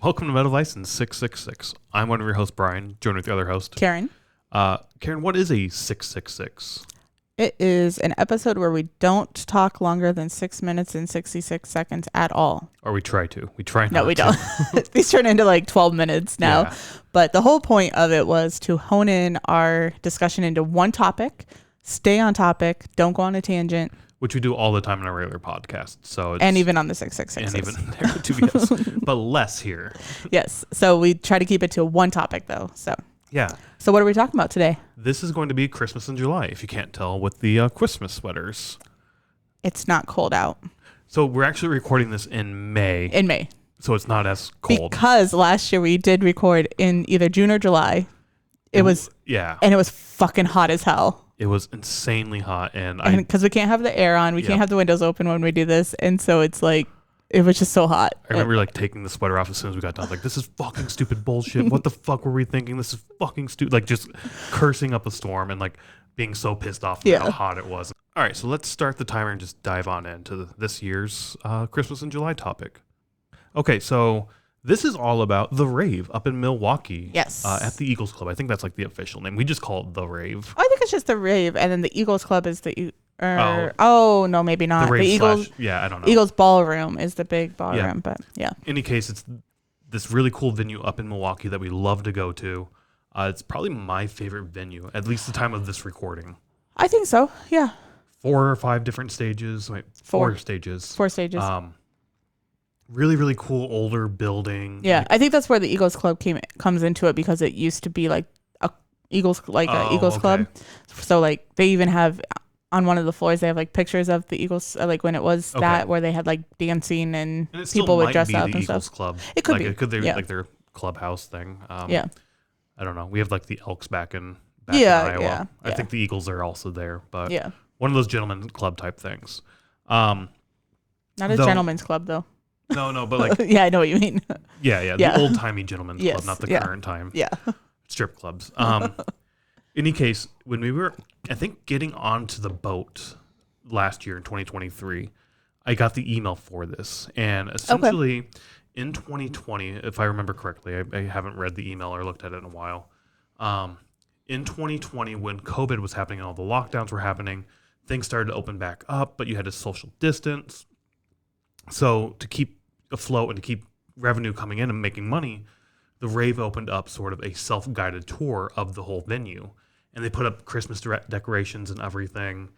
Welcome to MetalVice in 666. I'm one of your hosts, Brian, joined with the other host, Karen. Karen, what is a 666? It is an episode where we don't talk longer than 6 minutes and 66 seconds at all. Or we try to. We try not No, we to. don't. These turn into like 12 minutes now. Yeah. But the whole point of it was to hone in our discussion into one topic, stay on topic, don't go on a tangent. Which we do all the time in our regular podcast. So it's, And even on the 666. And even there too, yes. But less here. Yes. So we try to keep it to one topic though. Yeah. So what are we talking about today? This is going to be Christmas in July, if you can't tell, with the Christmas sweaters. It's not cold out. So we're actually recording this in May. In May. So it's not as cold. Because last year we did record in either June or July. It was fucking hot as hell. It was insanely hot, and because we can't have the air on, we can't have the windows open when we do this, and so it's like it was just so hot. I remember like taking the sweater off as soon as we got done. Like, this is fucking stupid bullshit. What the fuck were we thinking? This is fucking stupid. Like, just cursing up a storm and like being so pissed off at how hot it was. All right, so let's start the timer and just dive on into this year's Christmas in July topic. Okay, so this is all about the Rave up in Milwaukee. Yes. At the Eagles Club. I think that's like the official name. We just call it the Rave. I think it's just the Rave, and then the Eagles Club is the. Oh no, maybe not. The Rave Eagles. I don't know. Eagles Ballroom is the big ballroom, but yeah. In any case, it's this really cool venue up in Milwaukee that we love to go to. It's probably my favorite venue, at least the time of this recording. I think so. Yeah. 4 or 5 different stages. Wait, 4 stages. 4 stages. Really, really cool older building. Yeah, like, I think that's where the Eagles Club comes into it, because it used to be like a Eagles Club. So like they even have on one of the floors, they have like pictures of the Eagles, like when it was that, where they had like dancing and people would dress up and Eagles stuff. Club. It could like, be. It could be like their clubhouse thing. Yeah. I don't know. We have like the Elks back in Iowa. Yeah. I think the Eagles are also there, but yeah, one of those gentleman club type things. Not a gentleman's club though. No, but like yeah, I know what you mean. Yeah. The old timey gentleman's club, not the current time. Yeah. Strip clubs. In any case, when we were, I think, getting onto the boat last year in 2023, I got the email for this. And essentially in 2020, if I remember correctly, I haven't read the email or looked at it in a while. In 2020, when COVID was happening and all the lockdowns were happening, things started to open back up, but you had to social distance. So to keep afloat and to keep revenue coming in and making money, the Rave opened up sort of a self-guided tour of the whole venue. And they put up Christmas decorations and everything.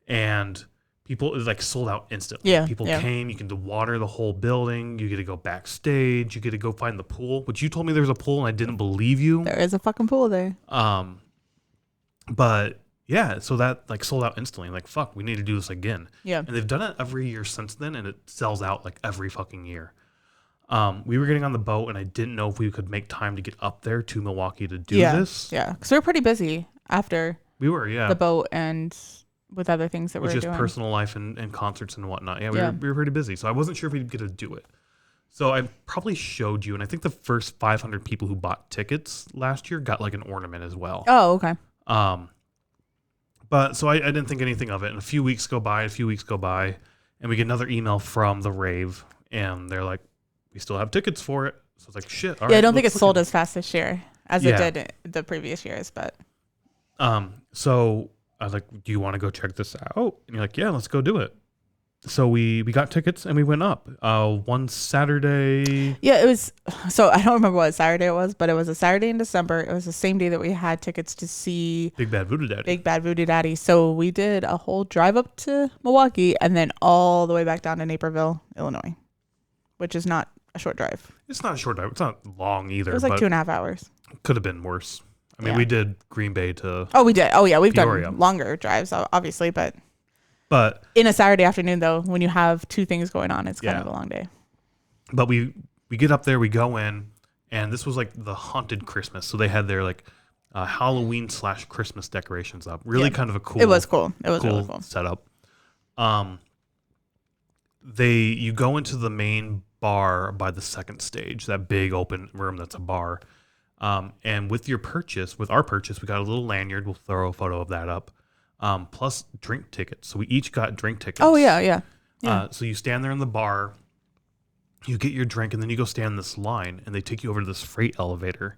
And people, it was like sold out instantly. Yeah, people came, you get to water the whole building, you get to go backstage, you get to go find the pool, which you told me there was a pool and I didn't believe you. There is a fucking pool there. But yeah, so that like sold out instantly. Like, fuck, we need to do this again. Yeah. And they've done it every year since then, and it sells out like every fucking year. We were getting on the boat, and I didn't know if we could make time to get up there to Milwaukee to do this. Yeah, because we were pretty busy after we were, the boat and with other things that we were doing. Which is personal life and concerts and whatnot. Yeah, we were pretty busy, so I wasn't sure if we'd get to do it. So I probably showed you, and I think the first 500 people who bought tickets last year got like an ornament as well. Oh, okay. But so I didn't think anything of it. And a few weeks go by, and we get another email from the Rave, and they're like, we still have tickets for it. So it's like, shit. All right, I don't think it's sold as fast this year as it did the previous years, but. So I was like, do you want to go check this out? And you're like, yeah, let's go do it. So we got tickets and we went up one Saturday. Yeah, it was. So I don't remember what Saturday it was, but it was a Saturday in December. It was the same day that we had tickets to see Big Bad Voodoo Daddy. So we did a whole drive up to Milwaukee and then all the way back down to Naperville, Illinois, which is not a short drive. It's not a short drive. It's not long either. It was like 2.5 hours. Could have been worse. I mean, we did Green Bay to. Oh, we did. Oh, yeah. We've Peoria. done longer drives, obviously, but But in a Saturday afternoon, though, when you have 2 things going on, it's kind of a long day. But we get up there, we go in, and this was like the haunted Christmas. So they had their like Halloween / Christmas decorations up. Really kind of a cool. It was cool. It was really cool setup. You go into the main bar by the second stage, that big open room that's a bar. And with our purchase, we got a little lanyard. We'll throw a photo of that up. Plus drink tickets. So we each got drink tickets. Oh, yeah. So you stand there in the bar, You get your drink, and then you go stand in this line, and they take you over to this freight elevator.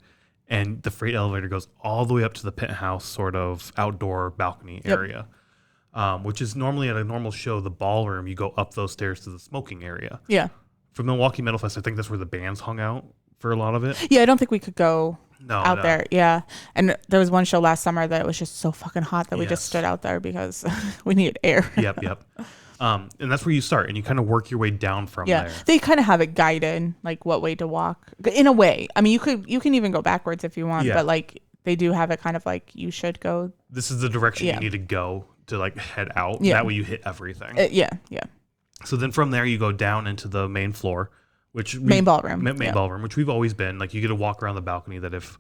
And the freight elevator goes all the way up to the penthouse sort of outdoor balcony area, which is normally at a normal show, the ballroom, you go up those stairs to the smoking area. Yeah. For Milwaukee Metal Fest, I think that's where the bands hung out for a lot of it. Yeah, I don't think we could go out there. Yeah. And there was one show last summer that was just so fucking hot that we just stood out there because we needed air. Yep. And that's where you start, and you kind of work your way down from there. They kind of have it guided, like what way to walk. In a way, I mean, you can even go backwards if you want, but like they do have it kind of like you should go. This is the direction you need to go to like head out. Yeah. That way you hit everything. Yeah. So then from there you go down into the main floor, main ballroom, ballroom, which we've always been. Like you get to walk around the balcony. That if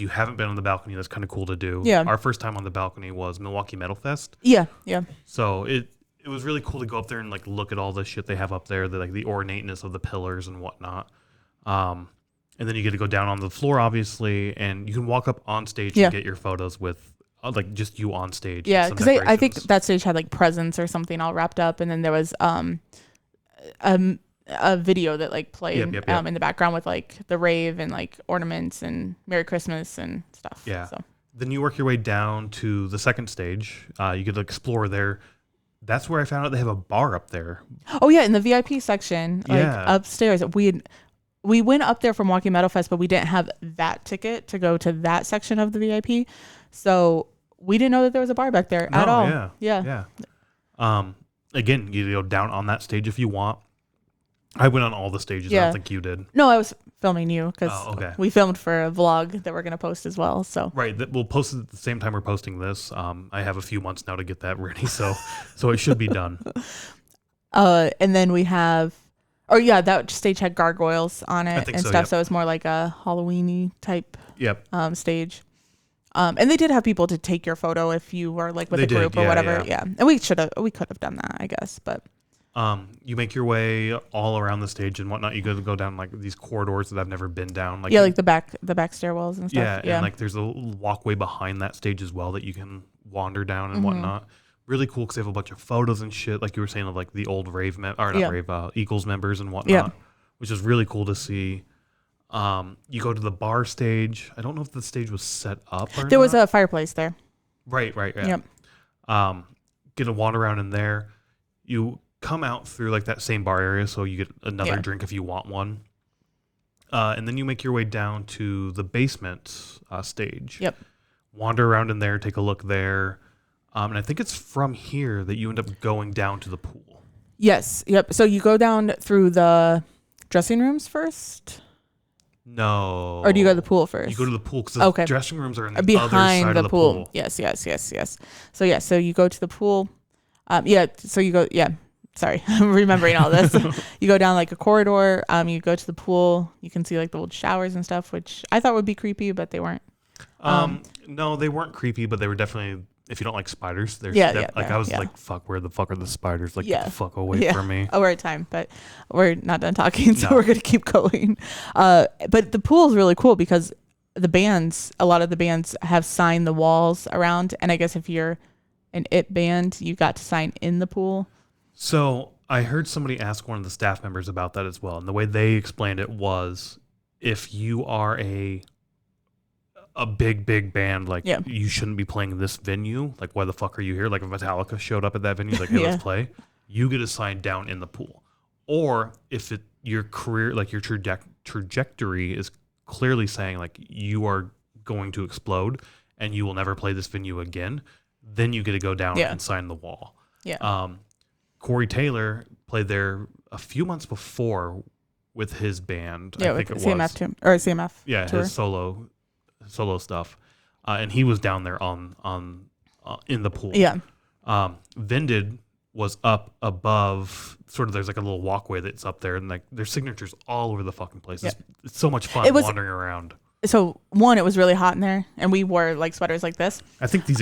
you haven't been on the balcony, that's kind of cool to do. Yeah. Our first time on the balcony was Milwaukee Metal Fest. Yeah. So it was really cool to go up there and like look at all the shit they have up there, the ornateness of the pillars and whatnot. And then you get to go down on the floor, obviously, and you can walk up on stage and get your photos with like just you on stage. Yeah, because I think that stage had like presents or something all wrapped up, and then there was a video that like played in the background with like the rave and like ornaments and Merry Christmas and stuff. Yeah. So then you work your way down to the second stage. You get to explore there. That's where I found out they have a bar up there. Oh yeah, in the VIP section, like upstairs. We went up there from Milwaukee Metal Fest, but we didn't have that ticket to go to that section of the VIP, so we didn't know that there was a bar back there at all. Yeah. Again, you go down on that stage if you want. I went on all the stages. I don't think you did. No, I was filming you because we filmed for a vlog that we're going to post as well. So right, we'll post it at the same time we're posting this. I have a few months now to get that ready, so it should be done. And then we have, that stage had gargoyles on it and stuff. Yep. So it's more like a Halloween-y type stage. And they did have people to take your photo if you were like with a group or whatever. Yeah. And we could have done that, I guess, but. You make your way all around the stage and whatnot. You go down like these corridors that I've never been down. Like like the back stairwells and stuff. Yeah, and like there's a walkway behind that stage as well that you can wander down and whatnot. Really cool because they have a bunch of photos and shit, like you were saying, of like the old Rave Eagles members and whatnot, which is really cool to see. You go to the bar stage. I don't know if the stage was set up or there was a fireplace there. Right. Yeah. Yep. Get to wander around in there. You come out through like that same bar area, so you get another drink if you want one. And then you make your way down to the basement stage. Yep. Wander around in there, take a look there. And I think it's from here that you end up going down to the pool. Yes. Yep. So you go down through the dressing rooms first? No. Or do you go to the pool first? You go to the pool because the dressing rooms are in the behind other side the of the pool. Yes. So you go to the pool. So you go, sorry, I'm remembering all this. You go down like a corridor. You go to the pool. You can see like the old showers and stuff, which I thought would be creepy, but they weren't. No, they weren't creepy, but they were definitely. If you don't like spiders, there's I was like, fuck, where the fuck are the spiders? Like, get the fuck away from me. Oh, we're at time, but we're not done talking, so we're gonna keep going. But the pool is really cool because a lot of the bands have signed the walls around, and I guess if you're an IT band, you got to sign in the pool. So I heard somebody ask one of the staff members about that as well, and the way they explained it was, if you are a big band, like you shouldn't be playing this venue. Like, why the fuck are you here? Like, if Metallica showed up at that venue, like, hey, let's play. You get assigned down in the pool. Or if your career, like your trajectory is clearly saying like you are going to explode and you will never play this venue again, then you get to go down and sign the wall. Yeah. Corey Taylor played there a few months before with his band. Yeah, I think with it CMF was. or CMF. Yeah, tour. his solo stuff, and he was down there on in the pool. Yeah. Vended was up above, sort of. There's like a little walkway that's up there, and like there's signatures all over the fucking place. It's so much fun wandering around. So one, it was really hot in there, and we wore like sweaters like this. I think these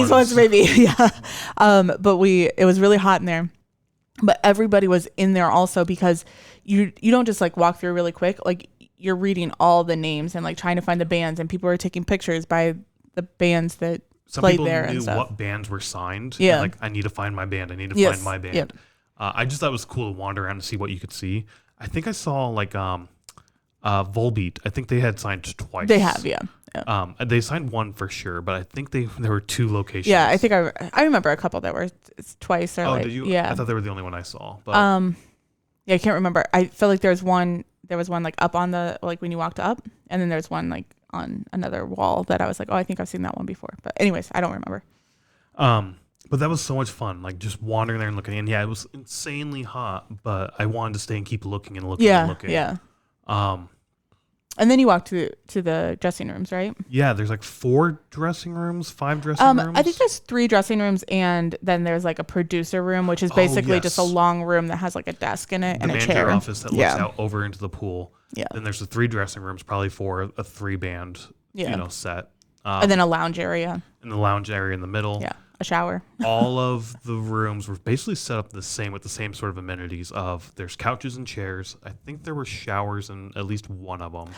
ones maybe, yeah. But it was really hot in there. But everybody was in there also because you don't just like walk through really quick. Like, you're reading all the names and like trying to find the bands, and people are taking pictures by the bands that played there and stuff. Some people knew what bands were signed. Yeah. And like, I need to find my band. I need to find my band. Yep. I just thought it was cool to wander around and see what you could see. I think I saw like Volbeat. I think they had signed twice. They have, yeah. They signed one for sure, but I think there were 2 locations. Yeah, I think I remember a couple that were twice or did you? Yeah. I thought they were the only one I saw. But yeah, I can't remember. I feel like there was one like up on the, like when you walked up, and then there's one like on another wall that I was like, oh, I think I've seen that one before. But anyways, I don't remember. But that was so much fun, like just wandering there and looking. And yeah, it was insanely hot, but I wanted to stay and keep looking and looking and looking. Yeah. And then you walk to the dressing rooms, right? Yeah, there's like 4 dressing rooms, 5 dressing rooms. I think there's 3 dressing rooms, and then there's like a producer room, which is basically just a long room that has like a desk in it and a chair. The manager office that looks out over into the pool. Yeah. Then there's the 3 dressing rooms, probably for a 3-band, set. And then a lounge area. And the lounge area in the middle. Yeah. A shower. All of the rooms were basically set up the same with the same sort of amenities of there's couches and chairs. I think there were showers in at least one of them.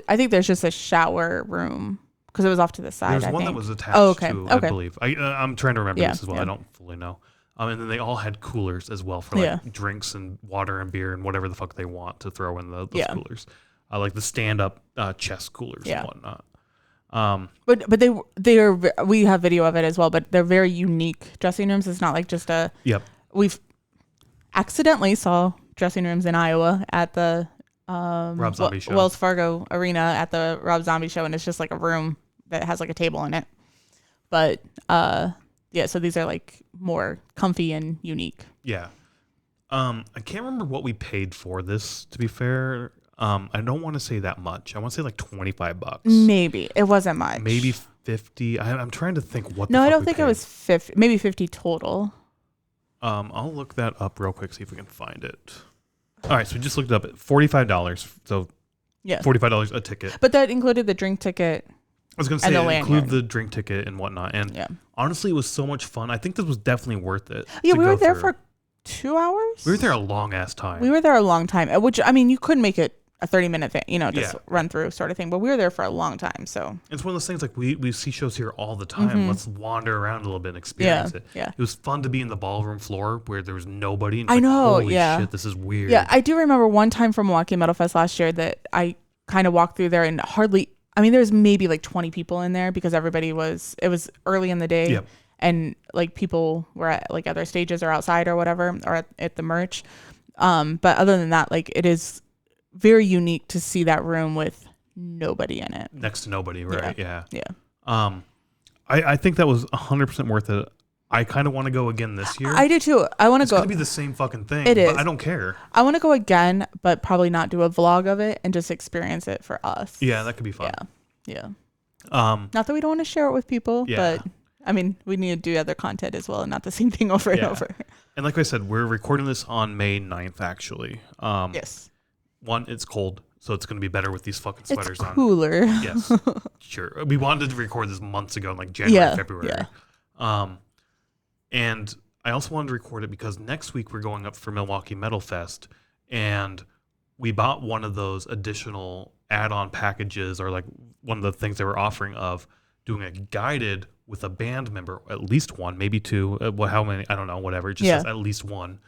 I think there's just a shower room because it was off to the side. There's one that was attached to, I believe. I'm trying to remember this as well. I don't fully know. And then they all had coolers as well for like drinks and water and beer and whatever the fuck they want to throw in those coolers. Like the stand-up chest coolers and whatnot. But we have video of it as well, but they're very unique dressing rooms. It's not like just we've accidentally saw dressing rooms in Iowa at the Rob Zombie show. Wells Fargo Arena at the Rob Zombie show, and it's just like a room that has like a table in it. But so these are like more comfy and unique. Yeah. I can't remember what we paid for this, to be fair. I don't want to say that much. I want to say like $25. Maybe it wasn't much. Maybe 50. I'm trying to think what. No, I don't think it was 50. Maybe 50 total. I'll look that up real quick, see if we can find it. All right, so we just looked it up at $45. So yeah, $45 a ticket. But that included the drink ticket. I was going to say include the drink ticket and whatnot. And honestly, it was so much fun. I think this was definitely worth it. Yeah, we were there for 2 hours. We were there a long ass time. We were there a long time, which I mean, you couldn't make it a 30-minute thing, just run through sort of thing. But we were there for a long time, so it's one of those things like we see shows here all the time. Mm-hmm. Let's wander around a little bit and experience it. Yeah, it was fun to be in the ballroom floor where there was nobody. And I know. Holy shit, this is weird. Yeah, I do remember one time from Milwaukee Metal Fest last year that I kind of walked through there and there was maybe like 20 people in there because it was early in the day. Yep. And like people were at like other stages or outside or whatever, or at the merch. But other than that, like it is very unique to see that room with nobody in it. Next to nobody, right? Yeah. I think that was 100% worth it. I kind of want to go again this year. I do too. I want to go. It's going to be the same fucking thing. It is. But I don't care. I want to go again, but probably not do a vlog of it and just experience it for us. Yeah, that could be fun. Yeah. Not that we don't want to share it with people, but I mean, we need to do other content as well and not the same thing over and over. And like I said, we're recording this on May 9th, actually. Yes. One, it's cold, so it's going to be better with these fucking sweaters on. It's cooler. Yes, sure. We wanted to record this months ago in like January, February. Yeah. And I also wanted to record it because next week we're going up for Milwaukee Metal Fest, and we bought one of those additional add-on packages, or like one of the things they were offering of doing a guided with a band member, at least one, maybe 2. How many? I don't know. Whatever. It just says at least one.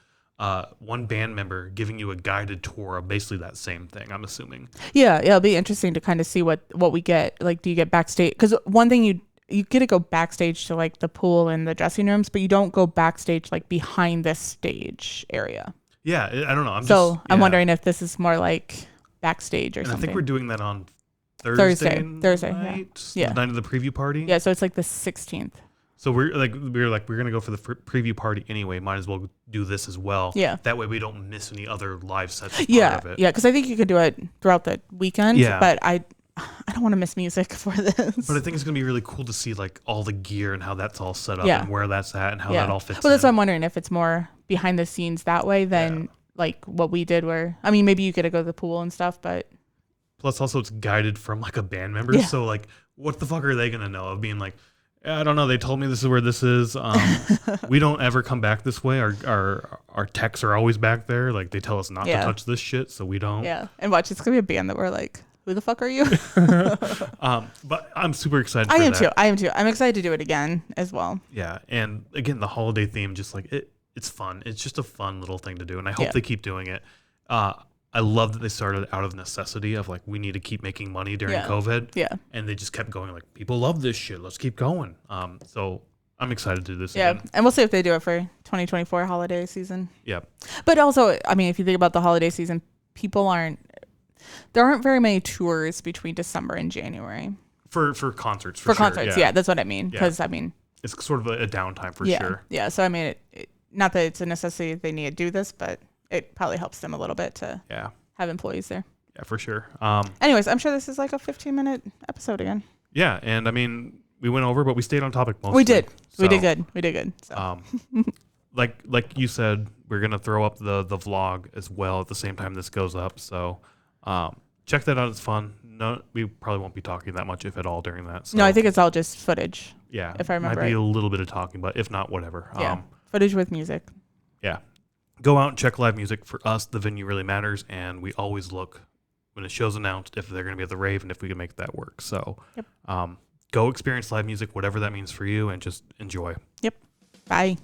One band member giving you a guided tour of basically that same thing, I'm assuming. Yeah, it'll be interesting to kind of see what we get. Like, do you get backstage? Because one thing you get to go backstage to like the pool and the dressing rooms, but you don't go backstage like behind this stage area. Yeah, I don't know. I'm wondering if this is more like backstage or something. I think we're doing that on Thursday night, yeah. The night of the preview party. Yeah, so it's like the 16th. So we're gonna go for the preview party anyway. Might as well do this as well. Yeah. That way we don't miss any other live sets. Yeah. Because I think you could do it throughout the weekend. Yeah. But I don't want to miss music for this. But I think it's gonna be really cool to see like all the gear and how that's all set up and where that's at and how that all fits. Well, that's what I'm wondering, if it's more behind the scenes that way than like what we did. Where maybe you get to go to the pool and stuff, but plus also it's guided from like a band member. Yeah. So like, what the fuck are they gonna know of being like? I don't know. They told me this is where this is. We don't ever come back this way. Our techs are always back there. Like they tell us not to touch this shit, so we don't. Yeah, and watch, it's gonna be a band that we're like, who the fuck are you? But I'm super excited. I am too. I'm excited to do it again as well. Yeah, and again, the holiday theme, just like it's fun. It's just a fun little thing to do, and I hope they keep doing it. I love that they started out of necessity of like, we need to keep making money during COVID. Yeah. And they just kept going like, people love this shit. Let's keep going. So I'm excited to do this again. And we'll see if they do it for 2024 holiday season. Yeah. But also, I mean, if you think about the holiday season, there aren't very many tours between December and January. For concerts, for concerts, yeah, that's what I mean. Because, I mean... It's sort of a downtime for sure. Yeah, so I mean, not that it's a necessity they need to do this, but it probably helps them a little bit to have employees there. Yeah, for sure. Anyways, I'm sure this is like a 15-minute episode again. Yeah, and I mean, we went over, but we stayed on topic mostly. We did. So, we did good. So. Like you said, we're going to throw up the vlog as well at the same time this goes up. So check that out. It's fun. No, we probably won't be talking that much, if at all, during that. So. No, I think it's all just footage. Yeah. If I remember might be a little bit of talking, but if not, whatever. Yeah. Footage with music. Yeah. Go out and check live music. For us, the venue really matters, and we always look when a show's announced if they're going to be at the Rave and if we can make that work. So go experience live music, whatever that means for you, and just enjoy. Yep. Bye.